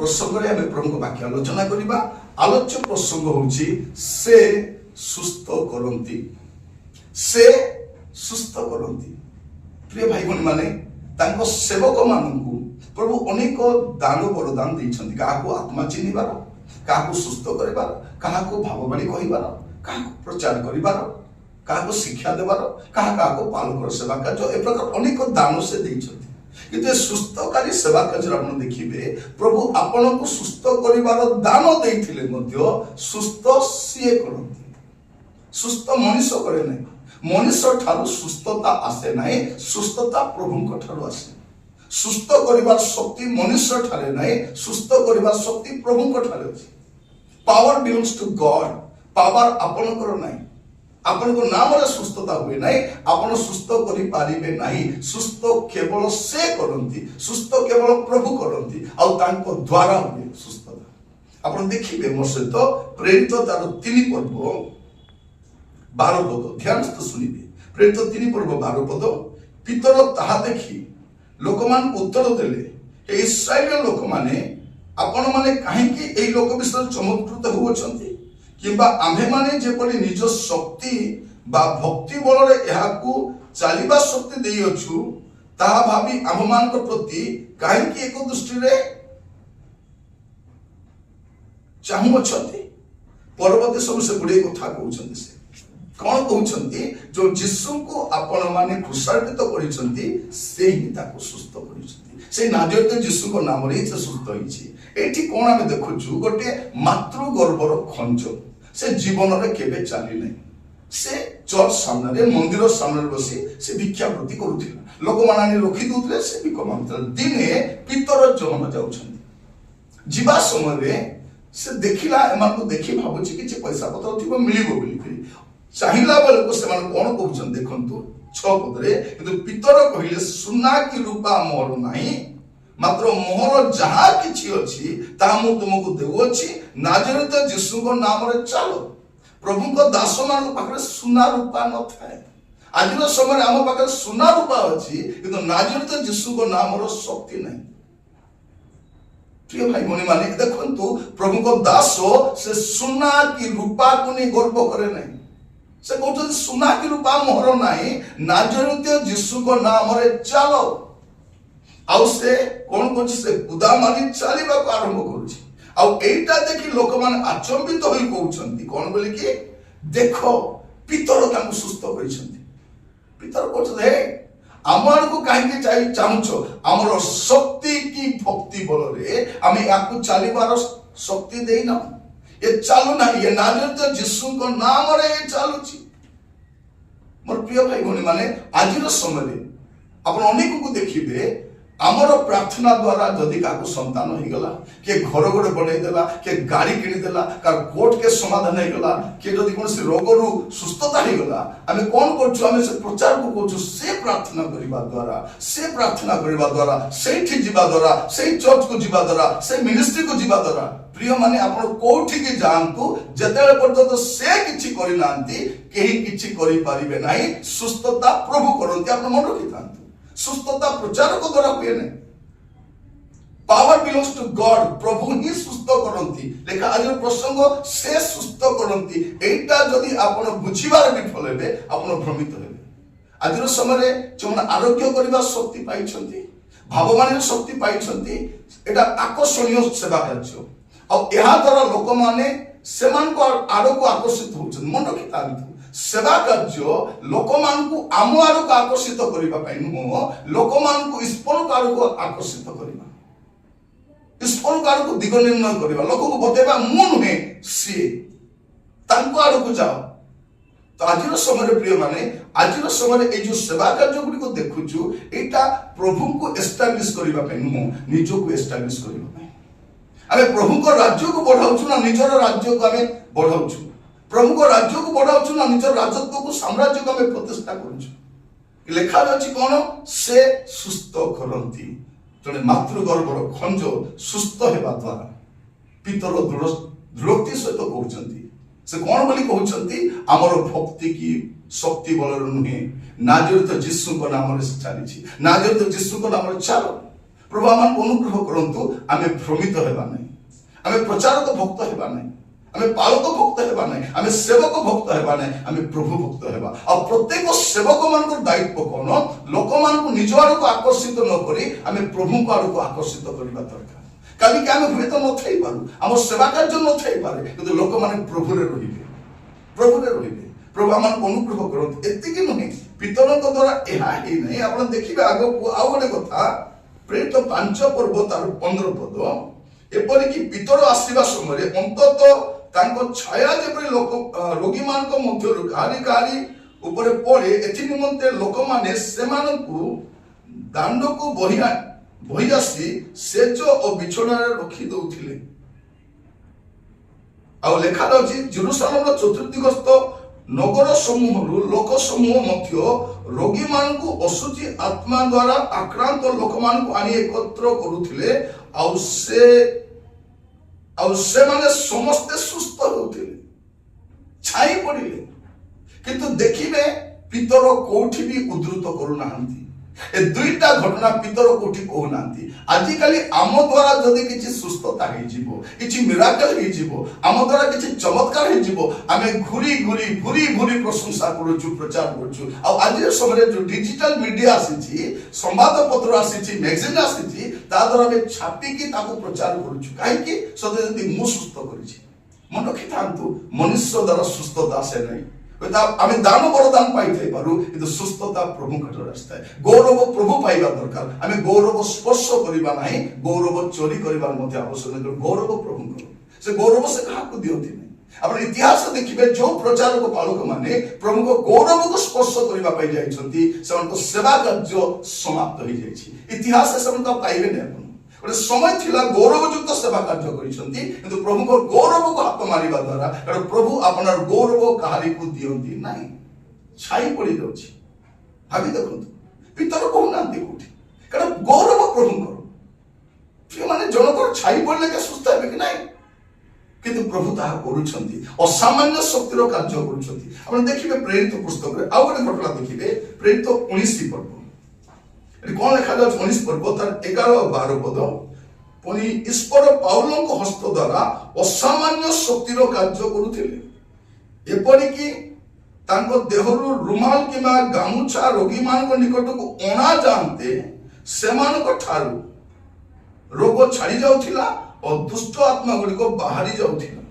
प्रसंग रे हमें प्रभु वाक्य आलोचना करिबा। आलोच्य प्रसंग होची से सुस्थ करंती, से सुस्थ करंती। प्रिय भाई भनी माने तांको सेवक माननकु प्रभु अनेक दान वरदान दैछन्ति। काहाको आत्मा चिनिबार, काहाको सुस्थ करिबार, काहाको भाववाणी कहिबार, काहाको प्रचार करिबार, काहाको शिक्षा देबार, काहाको पालकर सेवा कार्य, ए प्रकार अनेक दान से दैछन्ति। किंतु सुस्थकारी सेवा कार्य आपण देखिबे प्रभु आपनको सुस्थ करिबार दान दैथिले मध्य सुस्थ सिए करन्ति। सुस्थ मनुष्य करे नै, मनुष्य ठारू सुस्थता आसे नाही, सुस्थता प्रभुଙ୍କ ठारू आसे। सुस्थ करिबार शक्ति मनुष्य ठारे नाही, सुस्थ करिबार शक्ति प्रभुଙ୍କ ठारे अछि। Power belongs to God, power आपनकर नाही। आपनको नाम रे सुस्थता हुए नाही, आपण सुस्थ करि पारिबे नाही। सुस्थ केवल से करंती, सुस्थ केवल प्रभु करंती, आ तांको द्वारा हुए सुस्थता। आपण देखिबे मोर सहित प्रेरित तार 3 पर्व 12 पद ध्यान से सुनिबे। प्रेरित 3 पर्व 12 पद। पितर ताहा देखि लोकमान उत्तर देले, हे इस्राएल लोक माने आपण माने काहे कि एई लोक विषय चमत्कृत होउछन्ति, किंबा आम्भे माने जेपरि निज शक्ति बा भक्ति बल रे एहाकू चालिबा शक्ति देई अछु, ताहा भाबी आम्भमान प्रति काहे कि एक दृष्टि रे चाहू अछन्ति। परवर्ती सब से गुडे कथा कहउछन्ति। से कौन कहउछन्ति? जो यीशु को आपण माने क्रूसायित करिसन्ति से ही ताको सुस्थ करिसन्ति। से नाजरेत यीशु को नाम रे से सुस्थ होइछि। एठी कोन आमे देखुछु गोटे मातृ गर्भर खंज से जीवन रे केबे चाली नै। से चर्च सामने रे मंदिर सामने बसी से भिक्षावृत्ति करूथिला। लोक मानानी रखि दोथले से भिख मांगथला। दिने पितर जहन जाउछन्ति। जीवा समय रे से देखिला एमान को देखि भाबुछि कि पैसा पत्र थिबो मिलिबो बोली चाहिला बेले को सेमान कोन कहउछन देखंतु 6 पद रे। किंतु पितर कहिले सुना की रूपा मोर नाही, मात्र मोहर जहा किछि अछि ता मु तुमको देउछि। नाजरेत यीशु को नाम रे चलो। प्रभु को दास मान पाखरे सुना रूपा न थाए। आज समय आम पाखरे सुना रूपा अछि, किंतु नाजरेत यीशु को नाम रो शक्ति नहीं। प्रिय भाई भनी माने देखंतु प्रभु को दास से सुना की रूपा को नहीं गर्व करे नहीं। से कहते सुना की रूपा मोहर नाही, नाजरेत यीशु को नाम रे चलो। आउ से कोन कोछि से कुदा मारी चालिबा को आरंभ करूछि। आउ एटा देखि लोक मान आचंबित होई कहउछन्ति कोन बोली कि देखो पितर तांको सुस्थ करिसन्ति। पितर कहते हे आमर को काहे के चाहि चाहुछो, हमर शक्ति की भक्ति बल रे आमे याकु चालिबार शक्ति देइना। ये चालू ना, ये नाजरेत यीशु को नाम रे चालुछि। मोर प्रिय भाई भनी माने आज समय रे आपण अनेक को देखिबे आमर प्रार्थना द्वारा जदि काको संतान हो गला, के घर गोटे बनै देला, के गाड़ी किनि देला, कार कोर्ट के समाधान हो गला, के जदि कोन से रोग रु सुस्थता हो गला, आमे कोन करछु? आमे से प्रचार को करछु। से प्रार्थना करिबा द्वारा, से प्रार्थना करिबा द्वारा, सेठी जिबा द्वारा, से चर्च को जिबा द्वारा, से मिनिस्ट्री को जिबा द्वारा। प्रिय माने आपण कोठी के जानतु जतेले पर्यंत से किछि करि नांती केही किछि करि पारिबे नाही। सुस्थता प्रभु करंती। आपण मन रखिथांतु सुस्थता प्रचार को द्वारा हुए नहीं। पावर बिलोंग्स टू गॉड, प्रभु ही सुस्थ करंती। लेखा आज प्रसंग से सुस्थ करंती। एटा जदि आपण बुझिबार विफल हेबे आपण भ्रमित हेबे। आज समय जो आरोग्य करबा शक्ति पाइछन्ती, भाववाणी शक्ति पाइछन्ती, एटा आकर्षणीय सेवा कार्य। आ एहा द्वारा लोक माने सेमान को आरो को आकर्षित होछन। मन रखितांतु सेवा कार्य लोक मान को आम आड़ को आकर्षित करने नुह, लोक मान को ईश्वर आड़ को आकर्षित करवा, ईश्वर आड़ को दिग निर्णय करवा, लोक को बतेबा मु नुहे सी आड़ को जाओ। तो आज समय प्रिय माने आज समय ये जो सेवा कार्य गुड़ी को देखुचु एटा प्रभु को एस्टाब्लिश करने नुह, निज को एस्टाब्लिश करने। आमे प्रभु को राज्य को बढ़ाउछु ना निजर राज्य को आमे बढ़ाउछु? प्रभु को राज्य को बढ़ाउछु ना निजर राजत्व को साम्राज्य को आमे प्रतिष्ठा करूछु? लेखा अछि कोन? से सुस्थ करंती। जने मातृ गर्भर खंज सुस्थ हेबा द्वारा पितर दृढ़ोक्ति सहित कहउछन्ती। से कोन बोली कहउछन्ती? हमर भक्ति की शक्ति बल नुहे, नाजरेत यीशु को नाम रे चालिछि, नाजरेत यीशु को नाम रे चालो। प्रभु आम अनुग्रह करंतु आमे भ्रमित हेबा नहीं, आमे प्रचारक भक्त हेबा नहीं, आमे पालक भक्त हेबा नहीं, आमे सेवक भक्त हेबा नहीं, आमे प्रभु भक्त हेबा। आ प्रत्येक सेवक मान दायित्व कौन, लोक मान निज आड़ को आकर्षित न करी आमे प्रभु को आड़ को आकर्षित करबा दरकार। कभी कि आमे हुए तो न थई पारू, आम सेवा कार्य न थई पारे, किंतु लोक माने प्रभु रे रहिबे, प्रभु रे रहिबे। प्रभु आम अनुग्रह करंतु। एतिकी नुहे पितरक द्वारा एहा ही नहीं, आपण देखिबे आगो आउ गोटे कथा प्रेरित 5 पर्व तार 15 पद, एपरिकी पितर आसीबा समय अंतत तांको छाया जेपरि लोक रोगी मानक मध्यरु काली काली ऊपर पड़े, एथि निमंते लोक माने सेमानकु दांडको बहि आसी सेज और बिछोना रखी दउथिले। आ लेखा अछि जेरूशलेम चतुर्दिगस्त नगर समूह लोक समूह मध्य रोगी मान को असुची आत्मा द्वारा आक्रांत लोक मान को आनी एकत्र करुथिले, से माने समस्ते सुस्थ होथिले, छाई पड़िले, किंतु देखिबे पितर कोठी भी उद्धृत करू नाहंती। ए दुईटा घटना पितर कोठी कहू नाहंती। आजिकाली आम द्वारा जदि किछि सुस्थता हे जिवो, किछि मिराकल हे जिवो, आम द्वारा किछि चमत्कार हे जिवो, आमे घुरी घुरी भुरी भुरी प्रशंसा करूछु, प्रचार करूछु। आ आज समय जो डिजिटल मीडिया आसीछि, संवाद पत्र आसीछि, मैगजीन आसीछि, ता द्वारा आमे छापी कि ताको प्रचार करूछु। काहे कि सदे जदि मु सुस्थ करिछि, मन रखिथांतु मनुष्य द्वारा सुस्थता आसे नहीं। आमे दान वरदान पाई पारू, किंतु सुस्थता प्रभु कटर रास्ता है। गौरव प्रभु पाइबा दरकार। आमे गौरव स्पर्श करिबा नाही, गौरव चोरी करिबार मध्ये आवश्यक नहीं। गौरव प्रभु करो, से गौरव से कहा को दियंती नहीं। आपण इतिहास देखिबे जो प्रचारक पालक माने प्रभु को गौरव को स्पर्श करिबा पाई जाइछंती, सेमन को सेवा कार्य समाप्त हो जाइछि। इतिहास से सेमन को पाइबे नै। गोटे समय थिला गौरवयुक्त सेवा कार्य करिसंती, किंतु प्रभु को गौरव को हाथ मारिबा द्वारा कारण प्रभु आपनार गौरव काहारी को दियंती नाही, छाई पड़ी जाउछि। भाबी देखंतु पितर कहू नांती कोठी, कारण गौरव प्रभु करो। जे माने जनकर छाई पड़ले के सुस्थ हेबे कि नाही, किंतु प्रभु ताहा करूछंती, असामान्य शक्तिर कार्य करूछंती। आपण देखिबे प्रेरित पुस्तक रे आउ गोटे घटना देखिबे, प्रेरित 19 पर्व कौन लिखा जाए 19 पर्व तार 11 और 12 पद, पुनी ईश्वर पाउलंक हस्त द्वारा असामान्य शक्तिर कार्य करुथिले, एपरिकी तांको देहरु रुमाल किमा गामुछा रोगी मान निकट को अणा जानते सेमानक ठारू रोग छाड़ी जाउथिला और दुष्ट आत्मा गुड़िक बाहरी जाउथिला।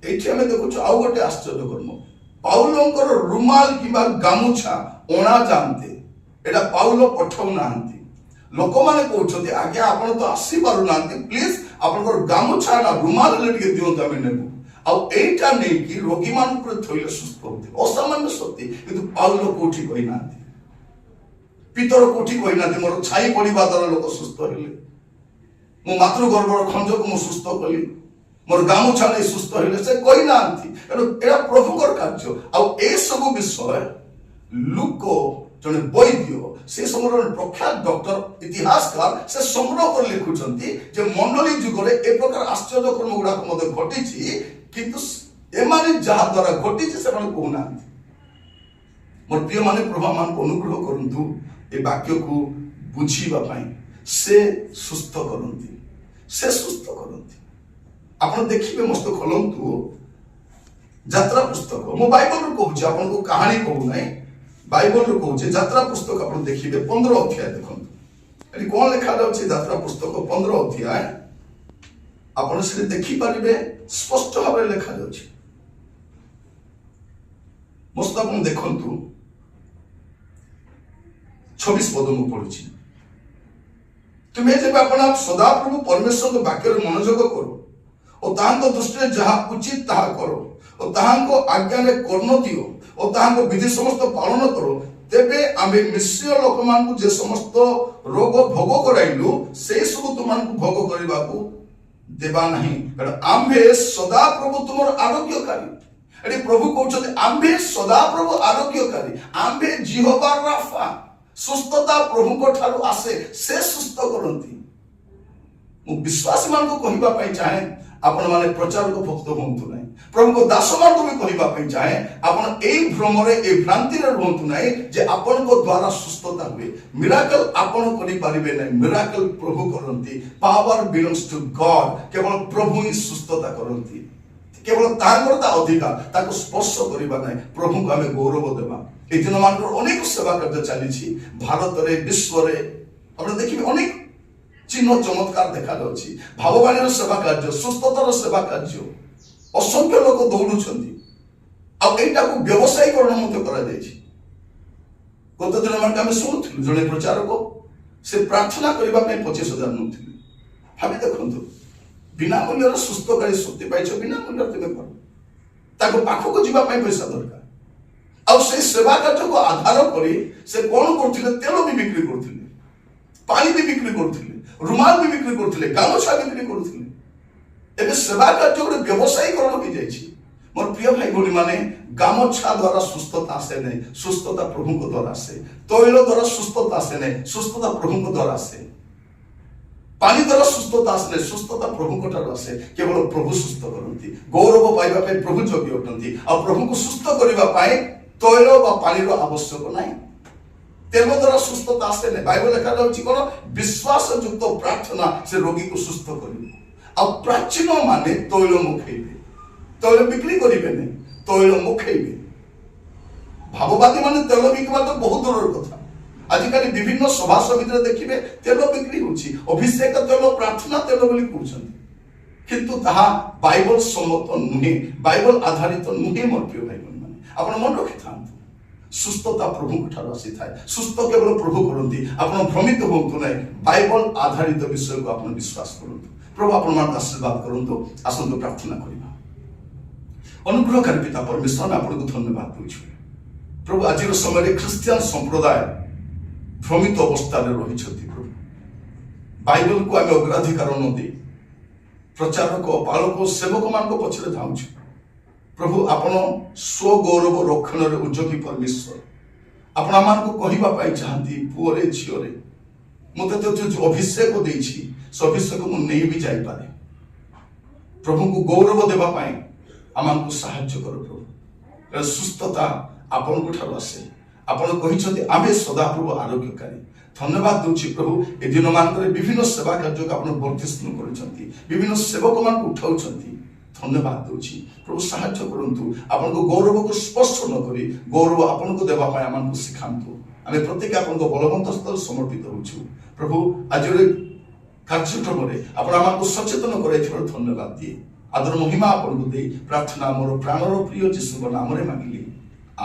एठी हमें देखुछु आउ गोटे आश्चर्य कर्म, पाउलंकर रुमाल किमा गामुछा अणा जानते एटा पाउलो पठाउ नांती। लोक माने कहउछथि आज्ञा आपण तो आसी पारु नांती, प्लीज आपनकर गामुछा ना रुमाल लेटिके दियंत आमे नेबु। आ एटा नै कि रोगी मान पर थइले सुस्थ होते, असामान्य शक्ति। किंतु पाउलो कोठी कहि नांती, पितर कोठी कहि नांती मोर छाई पड़िबा द्वारा लोक सुस्थ हेले, मो मातृ गर्भर खंजक मो सुस्थ कली, मोर गामुछा नै सुस्थ हेले, से कहि नांती। एटा प्रभुकर कार्य। आ ए सब विषय लुक जने वैद्य से समय प्रख्यात डॉक्टर इतिहासकार से संग्रह कर लिखुचंती जे मंडली जुगरे ए प्रकार आश्चर्य कर्म गुडा मते घटिछि, किंतु एमाने जहा द्वारा घटिछि से माने कहू नांती। मोर प्रिय माने प्रभु मान को अनुग्रह करंतु ए वाक्य को बुझीबा पई, से सुस्थ करंती, से सुस्थ करंती। आपण देखिबे मस्त खोलंतु यात्रा पुस्तक, मो बाइबल रो कहूछि, आपण को कहानी कहू नै, बाइबल रो कहूछि यात्रा पुस्तक आपण देखिबे 15 अध्याय देखंतु। एठी कोन लिखा जाउछि यात्रा पुस्तक 15 अध्याय, आपण से देखि परिबे स्पष्ट भाबे लिखा जाउछि। मस्त आपण देखंतु 26 पद मु पढुछि, तुमे जेबे आपण सदा प्रभु परमेश्वर के वाक्य रे मनोयोग करो और ताहांको दृष्टि जहा उचित ताहा करो और ताहांको आज्ञा रे कर्ण दियो और ताहांको विधि समस्त पालन करो, तेबे आमे मिश्र लोक मान को जे समस्त रोग भोग कराइलु से सब तुमान को भोग करबा को देबा नहीं, कारण आम्भे सदा प्रभु तुमर आरोग्यकारी। एठी प्रभु कहउछथि आम्भे सदा प्रभु आरोग्यकारी, आम्भे जिहोवा राफा, सुस्थता प्रभु को ठारू आसे, से सुस्थ करंती। मु विश्वासी मान को कहिबा पई चाहे आपण माने प्रचार को भक्त होंतु नहीं, प्रभु को दास मान तुम्हें कहवा पे चाहे आपण एई भ्रमरे ए भ्रांति रे रहंतु नाही जे आपण को द्वारा सुस्थता हुए मिराकल आपण करि परिबे नाही मिराकल प्रभु करंती पावर बिलोंग्स टू गॉड केवल प्रभु ही सुस्थता करंती केवल तारता अधिकार ताको स्पर्श करिबा नाही प्रभु को हमें गौरव देबा ए दिन मान अनेक सेवा कार्य चली भारत रे विश्व रे आपण देखिबे अनेक चिन्ह चमत्कार देखा जाउछि भाववाणी सेवा कार्य सुस्थतार सेवा कार्य असंख्य लोक दौड़ुछंती आईटा को व्यवसायीकरण मत करा जायछि गत दिन मान आम शुणुलु जड़े प्रचारक से प्रार्थना करबा पे 25,000 नउथिले भाबी देखंतु बिना मूल्यर सुस्थकारी शक्ति पाइछ बिना मूल्यर तुमे कर ताको पाखो को जीवा पे पैसा दरकार आ से सेवा कार्य को आधार करी से कोन करथिले तेल भी बिक्री करथिले पानी भी बिक्री करथिले रुमाल भी बिक्री करथिले गामछा बिक्री करथिले एबे सेवा कार्य गोटे व्यवसायीकरण हो जाइछि मोर प्रिय भाई भौणी माने गामछा द्वारा सुस्थता आसे नहीं सुस्थता प्रभु को द्वारा आसे तैल द्वारा सुस्थता आसे नहीं सुस्थता प्रभु को द्वारा आसे पानी द्वारा सुस्थता आसे नहीं सुस्थता प्रभु को ठार आसे केवल प्रभु सुस्थ करंती गौरव पाइबा पे प्रभु योग्य अटंती आ प्रभु को सुस्थ करबा पाए तैल बा पानी रो आवश्यक नाही तेल द्वारा सुस्थता आसे नहीं बाइबल लिखा जाउछि कोन विश्वास युक्त प्रार्थना से रोगी को सुस्थ करिबो आ प्राचीन माने तैल मुखेबे तैल बिक्री करिबे नहीं तैल मुखेबे भाववादी माने तेल बिकवा तो बहुत दूर कथा आजिकाली विभिन्न सभा समिति देखिबे तेल बिक्री होछि अभिषेक तेल प्रार्थना तेल बोली कहउछन्ति किंतु ताहा बाइबल सम्मत नुहे बाइबल आधारित नुहे मोर प्रिय भाई माने आपण मन रखि थांतु सुस्थता प्रभु को ठार आसी थाए सुस्थ केवल प्रभु करंती आपण भ्रमित होंतु नै बाइबल आधारित विषय को आपण विश्वास करंतु प्रभु आपण मान आशीर्वाद करंतु आसंतु प्रार्थना करिबा अनुग्रहकारी पिता परमेश्वर आपण को धन्यवाद दूछु प्रभु आज समय ख्रिस्टियन संप्रदाय भ्रमित अवस्था रे रही छथि प्रभु बाइबल को आमे अग्राधिकार न दे प्रचारक पालक सेवक मान को पछरे धाउछु प्रभु आपण स्व गौरव रक्षण रे उद्योगी परमेश्वर आपण मान को कहिबा पाई चाहती पुरे झियोरे मते तो जो अभिषेक देछि अभिषेक मु नहीं भी जाई पारे प्रभु को गौरव देबा पाई आमान को सहायता करो प्रभु सुस्थता आपण को ठार आसे आपण कहिछथि आमे सदा प्रभु आरोग्यकारी धन्यवाद दूची प्रभु ए दिन मान करे विभिन्न सेवा कार्य को आपण वर्धिष्णु करछथि विभिन्न सेवक मान को उठाउछथि धन्यवाद दूची प्रभु सहायता करंतु आपण को गौरव को स्पर्श न करी गौरव आपण को देबा पाई आमान को सिखांतु आमे प्रत्येक आपण को बलवंत स्तर समर्पित होछु प्रभु आज कार्यक्रम आपण सचेतन कर धन्यवाद दिए आदर महिमा आपन को दे प्रार्थना मोर प्राणर प्रिय जीशु नाम मांगिली